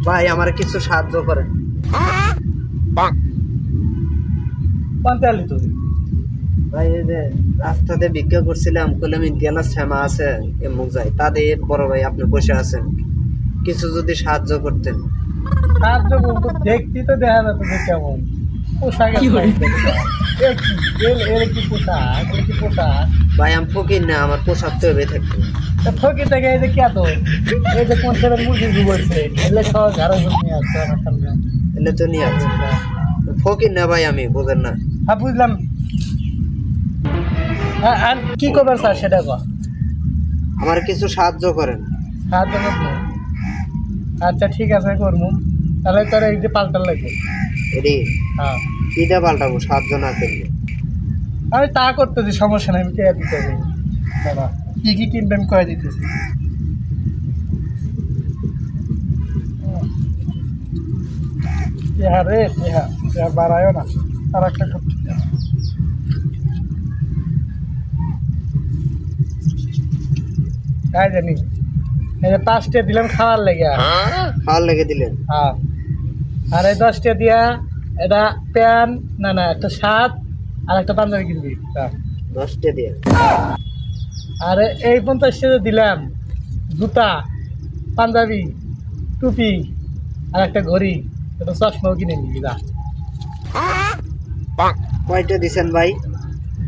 ভাই আমার কিছু সাহায্য করেন। ভাই এই যে রাস্তাতে ভিক্ষা করছিলাম, কইলাম ইন্ডিয়ানা শ্যামা আছে এমুক যাই, তাদের বড় ভাই আপনি বসে আছেন, কিছু যদি সাহায্য করতেন। সাহায্য করবো, দেখতে তো দেখা যাচ্ছে যে কেমন পোশাক কি পোশাক, কি পোশাক। ভাই আমি ফকির না, আমার পোশাক তো এভাবে থাকতো। ফকির থেকে এই যে কে তো এই যে কোন ছেলের মুরগি ডুবছে, এগুলো সব ঘরে নিয়ে আসছে আমার সামনে। এলে তো নিয়ে আছে ফকির না ভাই, আমি বুঝেন না। হ্যাঁ বুঝলাম। আর কি করবেন স্যার সেটা কর। আমার কিছু সাহায্য করেন। সাহায্য করবো, আচ্ছা ঠিক আছে করবো। তাহলে তোর এই যে পাল্টার লাগবে। এডি হ্যাঁ কিটা পাল্টাবো সাহায্য না করলে? আমি তা করতেছি, সমস্যা নেই, আমি কে দিতে হবে বাবা। কি কি কিনবেন কয়ে দিতেছি। রে বাড়ায়ও না, আর একটা করতে তাই জানি। এই যে 5টা দিলাম খাওয়ার লেগে, খাওয়ার লেগে দিলেন। হ্যাঁ। আর এই 10টা দিয়া এটা প্যান না না একটা শার্ট আর একটা পাঞ্জাবি কিনবি। 10টা দিয়ে। আর এই 50টা দিলাম জুতা, পাঞ্জাবি, টুপি আর একটা ঘড়ি, একটা চশমাও কিনে নিবি। যা কয়টা দিছেন ভাই?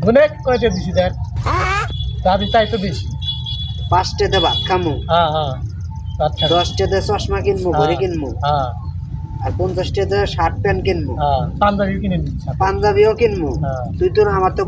অনেক কয়টা দিছি দেখ, দাবি তাই তো বেশি। 5টাতে ভাত খামু, হ্যাঁ হ্যাঁ 10টাতে চশমা কিনবো, ঘড়ি কিনবো, হ্যাঁ আর 50টাতে শার্ট প্যান্ট কিনবো, হ্যাঁ পাঞ্জাবিও কিনে দিচ্ছি। পাঞ্জাবিও কিনবো। হ্যাঁ। তুই তো আমার তো